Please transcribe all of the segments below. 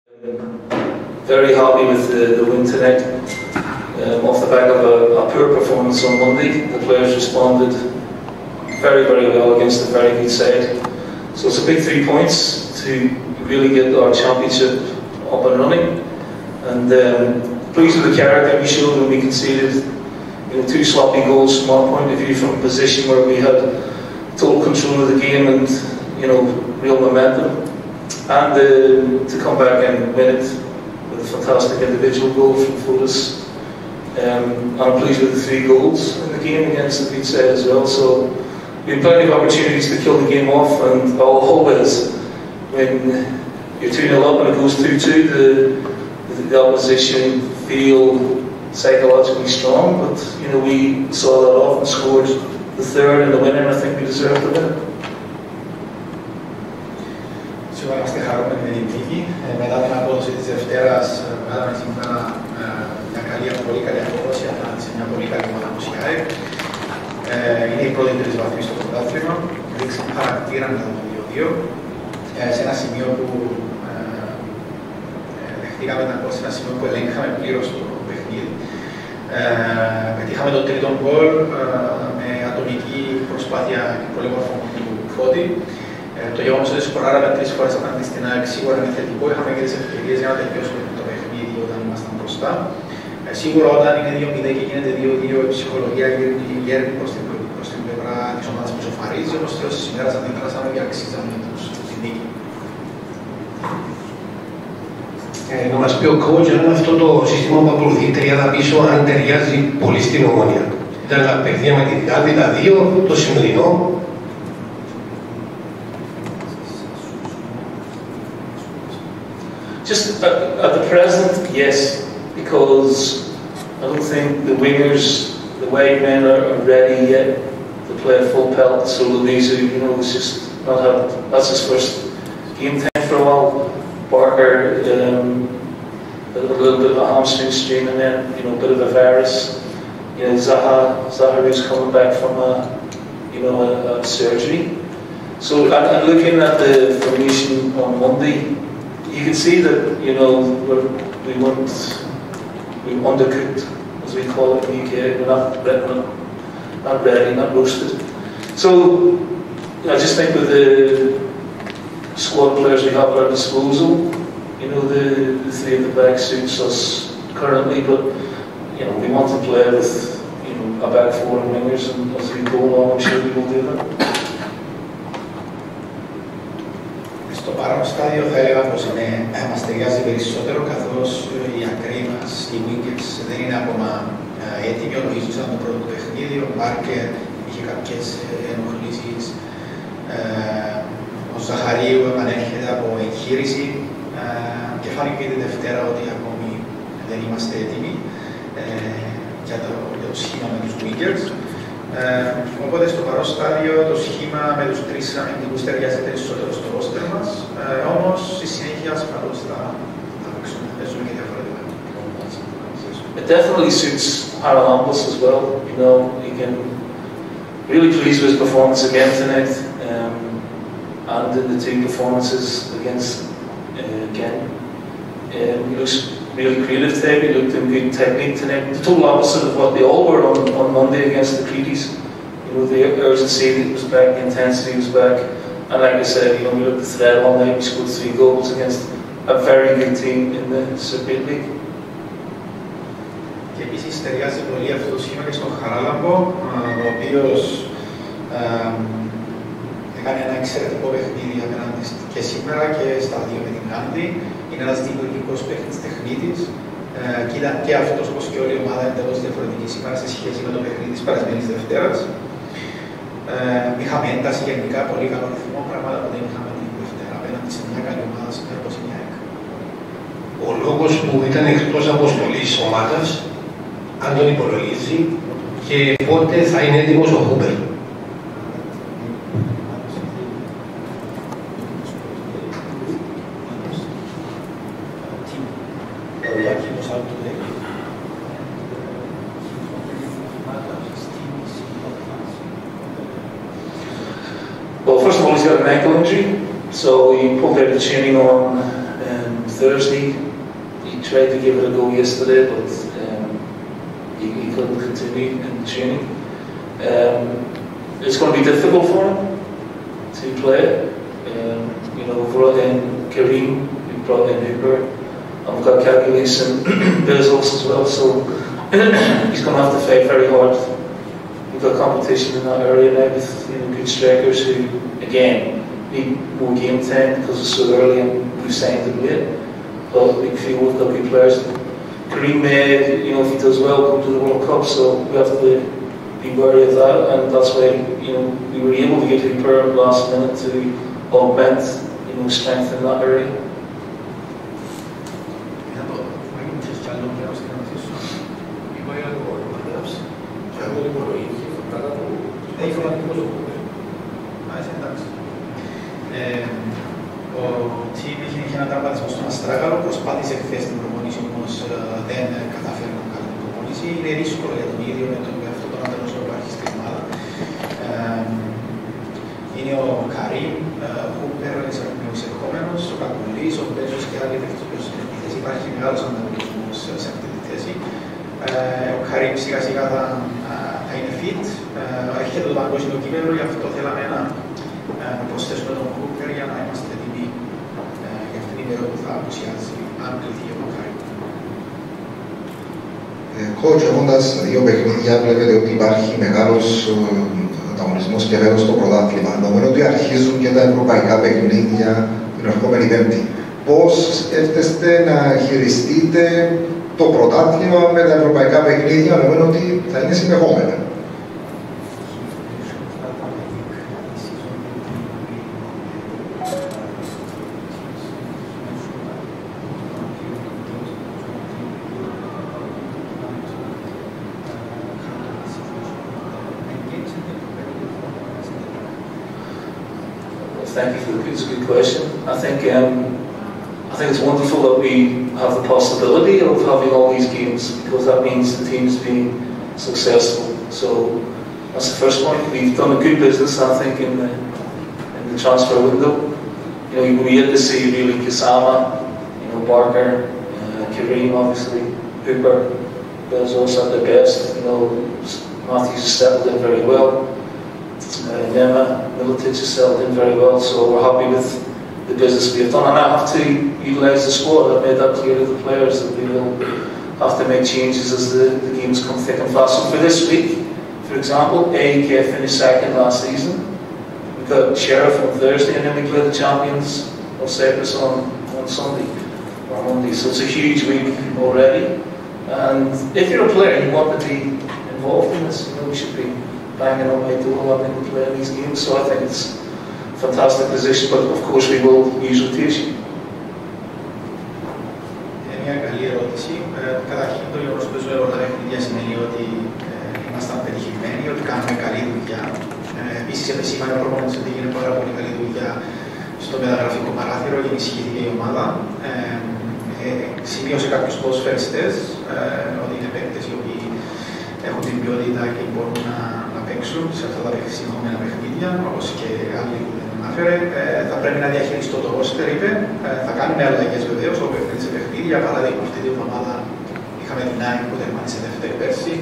Very happy with the win tonight. Off the back of a poor performance on Monday, the players responded very, very well against a very good side. So it's a big 3 points to really get our championship up and running. And pleased with the character we showed when we conceded 2 sloppy goals from our point of view, from a position where we had total control of the game and real momentum. And to come back and win it with a fantastic individual goal from Fotis. I'm pleased with the 3 goals in the game against the good side as well. So we had plenty of opportunities to kill the game off, and always when you're 2-0 up and it goes 2-2, the opposition feel psychologically strong, but we saw that off and scored the 3rd and the winner, and I think we deserved the winner. Σίγουρα είμαστε χαρούμενοι με την νίκη. Μετά την απόδοση της Δευτέρας, βγάλαμε σήμερα μια πολύ καλή απόδοση απέναντι σε μια πολύ καλή ομάδα όπως η ΑΕΚ. Είναι η πρώτη 3 βαθμοί στο πρωτάθλημα. Δείξαμε χαρακτήρα μετά το 2-2. Σε ένα σημείο που δεχτήκαμε να πω, σε ένα σημείο που ελέγχαμε πλήρως το παιχνίδι. Πετύχαμε τον 3ο γκολ με ατομική προσπάθεια και πολύ μορφό του Φώτη. Το γεγονός ότι σκοράραμε 3 φορές απέναντι στην ΑΕΚ σίγουρα είναι θετικό. Είχαμε και τις ευκαιρίες για να τελειώσουμε το παιχνίδι όταν ήμασταν μπροστά. Σίγουρα όταν είναι 2-0 και γίνεται 2-2, η ψυχολογία γέρνει προς την πλευρά της ομάδας που σοφαρίζει. Όμως τέλος της ημέρας αντιδράσαμε και αξίζαμε τη νίκη. Να μας πει ο coach αν αυτό το σύστημα που ακολουθεί τριάδα πίσω, αν ταιριάζει πολύ στην Ομόνοια. Ήταν τα παιχνίδια με τη Διάδη, τα 2, το σημερινό. Just at the present, yes, because I don't think the wingers, the wide men are ready yet to play a full pelt. So Louisa, is just not had. That's his first game time for a while. Barker, a little bit of a hamstring strain, and then a bit of a virus. Zaharu's coming back from a surgery. So and looking at the formation on Monday, you can see that we undercooked, as we call it in the UK. We're not ready, not roasted. So I just think with the squad players we have at our disposal, the 3 at the back suits us currently, but we want to play with a back 4 and wingers, and as we go along, I'm sure we will do that. Στο παρόν στάδιο θα έλεγα πως μας ταιριάζει περισσότερο, καθώς οι ακραίοι μας, οι wingers, δεν είναι ακόμα έτοιμοι. Ο Λοΐζος ήταν το πρώτο παιχνίδι, ο Μπάρκερ είχε κάποιες ενοχλήσεις, ο Ζαχαρίου επανέρχεται από εγχείρηση και φάνηκε τη Δευτέρα ότι ακόμη δεν είμαστε έτοιμοι για το σχήμα με τους wingers. Οπότε στο παρόν στάδιο το σχήμα με τους 3 αμυντικούς ταιριάζει περισσότερο στο roster μας, όμως στη συνέχεια ασφαλώς θα παίζουμε και διαφορετικά. It definitely suits Paralambos as well. He can really pleased with his performance again tonight, and in the 2 performances against Ghent. He looks really creative today. He looked in good technique tonight. The total opposite of what they all were on Monday against the Creties. The urgency was back, the intensity was back, and like I said, we looked at the threat all night. We scored 3 goals against a very good team in the Cypriot League. Και επίσης ταιριάζει πολύ αυτό το σχήμα και στον Χαράλαμπο, ο οποίος έκανε ένα εξαιρετικό παιχνίδι απέναντι και σήμερα και στα 2 με την Γάντη. Είναι ένας δημιουργικός παίκτης τεχνίτης και ήταν και αυτός, όπως και όλη η ομάδα, εντελώς διαφορετική σήμερα σε σχέση με το παιχνίδι της περασμένης Δευτέρας. Είχαμε ένταση γενικά, πολύ καλό ρυθμό, πράγματα που δεν είχαμε την Δευτέρα απέναντι σε μια καλή ομάδα σήμερα όπως η ΑΕΚ. Ο λόγος που ήταν εκτός αποστολής ομάδας, αν τον υπολογίζει, και πότε θα είναι έτοιμος ο Χούπερ. Well, first of all, he's got an ankle injury, so he pulled out the training on Thursday. He tried to give it a go yesterday, but he couldn't continue in training. It's going to be difficult for him to play. You know, we've brought in Kareem, we've brought in Hooper, and we've got Calculus and Bezos as well, so he's going to have to fight very hard. We've got competition in that area now with, you know, good strikers who, again, need more game time because it's so early and we've signed them late. But we feel we've got good players. Kareem may, you know, if he does well, come to the World Cup, so we have to be wary of that, and that's why, you know, we were able to get Hooper last minute to augment, you know, strength in that area. Ο team είχε ένα τραυματισμό στον Αστράγαλο, προσπάθησε χθες την προπόνηση, όμως δεν καταφέρει να κάνει την προπόνηση. Είναι δύσκολο για τον ίδιο με τον εαυτό των αντελώς που υπάρχει στην ομάδα. Είναι ο Καρίμ, ο Χούπερ, ο εισερχόμενος, ο Κακουλής, ο Μπέζος και άλλοι παίκτες στην επίθεση. Υπάρχει μεγάλος ανταγωνισμός σε αυτή τη θέση. Ο Καρίμ σιγά σιγά θα είναι fit. Έρχεται το παγκόσμιο κύπελλο, γι' αυτό θέλαμε να προσθέσουμε τον Χούπερ για να είμαστε έτοιμοι για αυτήν την περίοδο που θα απουσιάζει, αν κληθεί ο Καρίμ. Coach, έχοντας δύο παιχνίδια, βλέπετε ότι υπάρχει μεγάλος ανταγωνισμός και φέτος στο πρωτάθλημα. Νομίζω ότι αρχίζουν και τα ευρωπαϊκά παιχνίδια την ερχόμενη Πέμπτη. Πώς σκέφτεστε να χειριστείτε το πρωτάθλημα με τα ευρωπαϊκά παιχνίδια, νομίζω ότι θα είναι συνεχόμενα? Thank you for the it's a good question. I think it's wonderful that we have the possibility of having all these games because that means the team's being successful. So that's the first point. We've done a good business, I think, in the transfer window. You know, we had to see really Kasama, you know, Barker, Kareem, obviously, Hooper, Bezos at their best. You know, Matthews has settled in very well. Nema, Militic has settled in very well, so we're happy with the business we have done. And I have to utilise the squad. I've made that clear to the players that we will have to make changes as the games come thick and fast. So for this week, for example, AEK finished second last season. We've got Sheriff on Thursday, and then we play the champions of Cyprus on Sunday or Monday. So it's a huge week already. And if you're a player, you want to be involved in this. You know, we should be banging on my door wanting to play these games, so I think it's a fantastic position, but of course we will use rotation. Μια καλή ερώτηση. Καταρχήν το γεγονός που παίζουμε όλα τα παιχνίδια σημαίνει ότι ήμασταν πετυχημένοι, ότι κάνουμε καλή δουλειά. Επίσης επεσήμανε ο προπονητής ότι γίνεται πάρα πολύ καλή δουλειά στο μεταγραφικό παράθυρο και ενισχύθηκε η ομάδα. Σημείωσε κάποιους ποδοσφαιριστές, ότι είναι παίκτες οι οποίοι έχουν την ποιότητα και μπορούν να παίξουν σε αυτά τα συνεχόμενα παιχνίδια, όπως και άλλοι που δεν ανάφερε. Θα πρέπει να διαχειριστώ το ρόστερ, είπε. Θα κάνουμε αλλαγές βεβαίως, όπου έφερε σε παιχνίδια. Για παράδειγμα, αυτή την εβδομάδα είχαμε την ΑΕΚ που τερμάτισε δεύτερη πέρσι.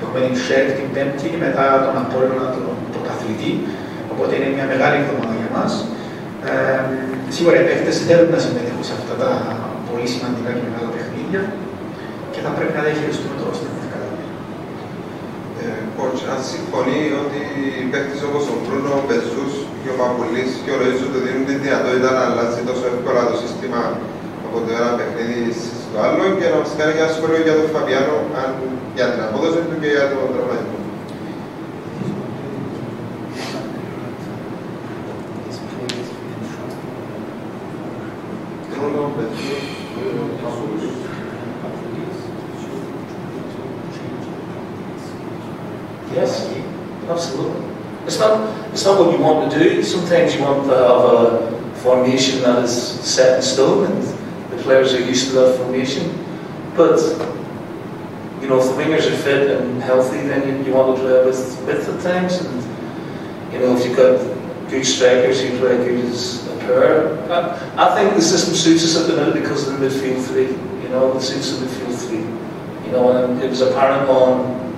Έχουμε την Sheriff την Πέμπτη και μετά τον Απόλλωνα, τον πρωταθλητή. Οπότε είναι μια μεγάλη εβδομάδα για μας. Σίγουρα οι παίκτες θέλουν να συμμετέχουν σε αυτά τα πολύ σημαντικά και μεγάλα παιχνίδια και θα πρέπει να διαχειριστούμε το ρόστερ. Αν συμφωνεί ότι οι παίκτες όπως ο Μπρούνο, ο Μπεζούς και ο Παπουλής και ο Ροΐζου του δίνουν τη δυνατότητα να αλλάζει τόσο εύκολα το σύστημα από το ένα παιχνίδι στο άλλο και να μας κάνει ένα σχόλιο για τον Φαβιάνο για την απόδοση του και για τον τραυματισμό. Yes, absolutely. It's not what you want to do. Sometimes you want to have a formation that is set in stone and the players are used to that formation. But, you know, if the wingers are fit and healthy, then you want to play with at times. And, you know, if you've got good strikers who play good as a pair. I think the system suits us at the minute because of the midfield three. You know, it suits the midfield three. You know, and it was apparent on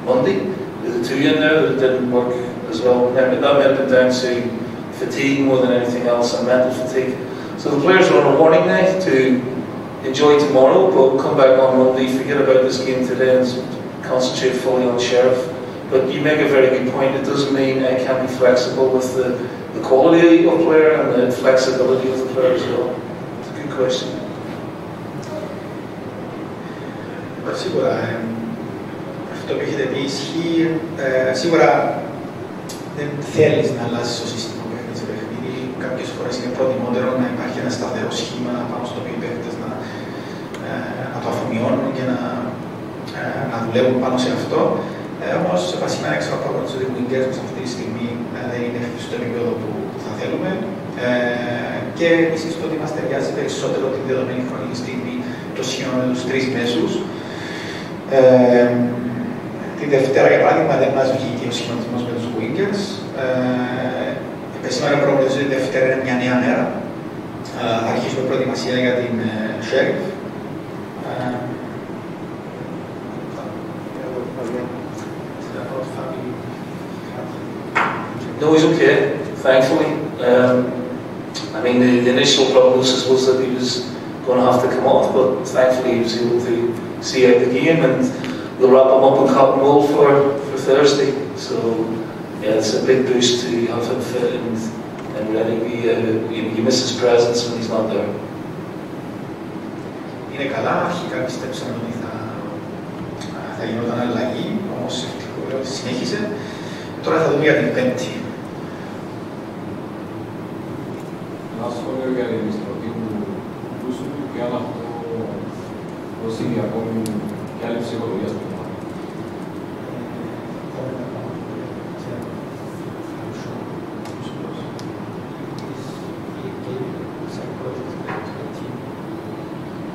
Monday with the two in there that it didn't work as well. That may have been down to fatigue more than anything else, and mental fatigue. So the players are on a warning now to enjoy tomorrow, but come back on Monday, forget about this game today and concentrate fully on Sheriff. But you make a very good point. It doesn't mean I can't be flexible with the quality of player and the flexibility of the player as well. It's a good question. Σίγουρα αυτό που έχετε πει ισχύει. Σίγουρα δεν θέλεις να αλλάσεις το σύστημα που έχετε σε παιχνίδι. Κάποιες φορές είναι προτιμότερο να υπάρχει ένα σταθερό σχήμα πάνω στο οποίο οι παίκτες να το αφομοιώνουν και να δουλεύουν πάνω σε αυτό. Όμως, βασικά έξω από το ότι οι wingers μας αυτή τη στιγμή δεν είναι στο επίπεδο που θα θέλουμε. Και επίσης το ότι μας ταιριάζει περισσότερο την δεδομένη χρονική στιγμή το σχήμα με τους τρεις μέσους. Τη Δευτέρα, για παράδειγμα, δεν μας βγήκε ο σχηματισμός με τους wingers. Σήμερα προβλέπεται ότι η Δευτέρα είναι μια νέα μέρα. Αρχίζουμε προετοιμασία για την Sheriff. No, he's okay, thankfully. I mean, the initial prognosis was that he was going to have to come off, but thankfully he was able to see out the game, and we'll wrap him up in cotton wool for Thursday. So, yeah, it's a big boost to have him fit and ready. You miss his presence when he's not there. Είναι καλά, αρχικά πιστέψαμε ότι θα γινόταν αλλαγή, όμως συνέχισε. Τώρα θα δούμε για την Πέμπτη. Ένα σχόλιο για την επιστροφή του Ρούσου και αν αυτό πώς είναι ακόμη και άλλη ψυχολογία στο κομμάτι.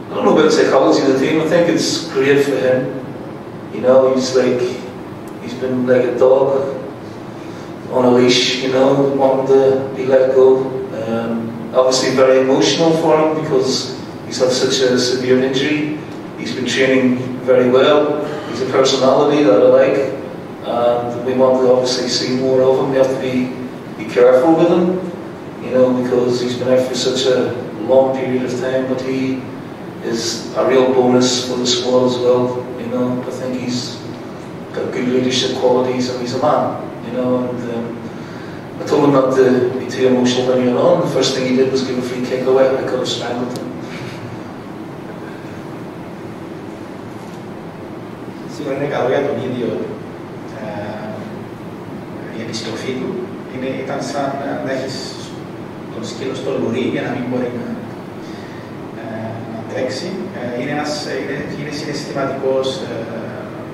I don't know about the psychology of the team. I think it's great for him. You know, he's been like a dog on a leash, you know, wanting to be let go. Obviously very emotional for him because he's had such a severe injury. He's been training very well. He's a personality that I like, and we want to obviously see more of him. We have to be careful with him, you know, because he's been out for such a long period of time, but he is a real bonus for the squad as well, you know. I think he's got good leadership qualities and he's a man, you know, and I told him not to be too emotional when he went on. The first thing he did was give a free kick away. I could have strangled him. Σίγουρα είναι καλό για τον ίδιο η επιστροφή του. Ήταν σαν να έχεις τον σκύλο στο λουρί για να μην μπορεί να τρέξει. Είναι συναισθηματικός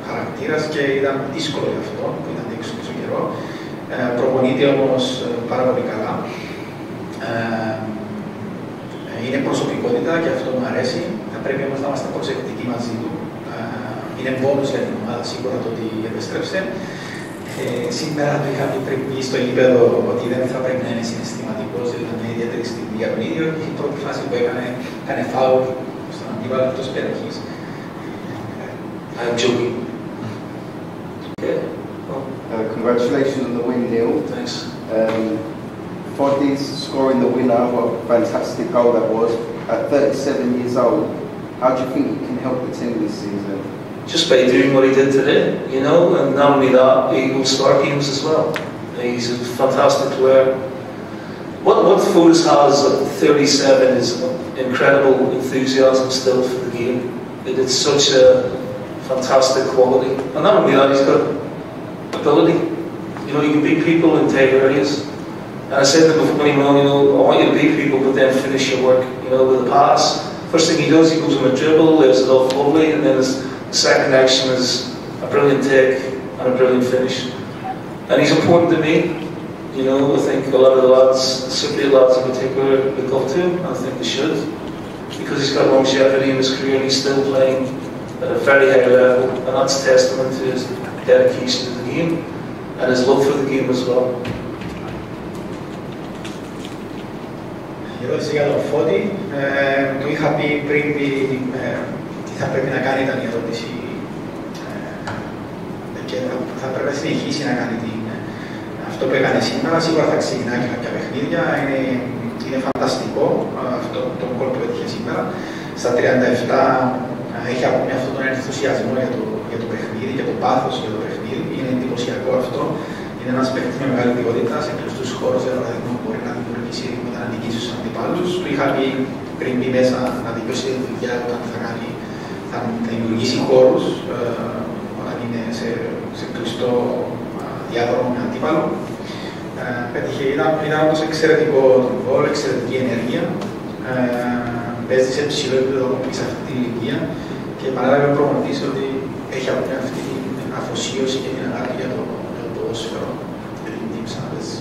χαρακτήρας και ήταν δύσκολο για αυτό που ήταν έξω τόσο καιρό. Προπονείται όμως πάρα πολύ καλά. Είναι προσωπικότητα και αυτό μου αρέσει. Θα πρέπει όμως να είμαστε προσεκτικοί μαζί του. Είναι πόνος για την ομάδα σίγουρα το ότι επέστρεψε. Σήμερα το είχα πει πριν βγει στο γήπεδο ότι δεν θα πρέπει να είναι συναισθηματικός, διότι ήταν μια ιδιαίτερη στιγμή για τον ίδιο. Η πρώτη φάση που έκανε φάουλ στον αντίπαλο εκτός περιοχής. I'm joking. Congratulations on the win, Neil. Thanks. Foddy's scoring the winner, what a fantastic goal that was. At 37 years old, how do you think he can help the team this season? Just by doing what he did today, you know, and not only that, he will start games as well. He's a fantastic player. What Fotis has at 37 is incredible enthusiasm still for the game. It's such a fantastic quality. And not only that, he's got ability. You know, you can beat people in tight areas. And I said to him when he went on, you know, I want you to beat people, but then finish your work, you know, with a pass. First thing he does, he goes on a dribble, lays it off lovely, and then the second action is a brilliant take and a brilliant finish. And he's important to me. You know, I think a lot of the lads, Cypriot lads in particular, look up to him, and I think they should. Because he's got longevity in his career and he's still playing at a very high level, and that's testament to his dedication to the game and his love for the game as well. Η ερώτηση για τον Φώτη, το είχα πει πριν τι θα πρέπει να κάνει, ήταν η ερώτηση και θα πρέπει να συνεχίσει να κάνει αυτό που έκανε σήμερα. Σίγουρα θα ξεκινάει και κάποια παιχνίδια. Είναι φανταστικό αυτό το γκολ που έτυχε σήμερα. Στα 37 έχει ακόμη αυτόν τον ενθουσιασμό για το παιχνίδι, για το πάθος για το παιχνίδι. Είναι εντυπωσιακό αυτό. Είναι ένας παίκτης με μεγάλη ποιότητα σε κλειστούς χώρους, για παράδειγμα, μπορεί να δημιουργήσει ρήγματα, να νικήσει τους αντιπάλους. Του είχα πει πριν μπει μέσα να δικαιώσει τη δουλειά όταν θα δημιουργήσει χώρους, όταν είναι σε κλειστό διάδρομο με αντίπαλο. Πέτυχε, ήταν όντως εξαιρετικό το γκολ, εξαιρετική ενέργεια. Παίζει σε ψηλό επίπεδο σε αυτή την ηλικία και παράλληλα ο προπονητής ότι έχει αυτή την αφοσίωση και την αγάπη για το ποδόσφαιρο και την τύψη να παίζει.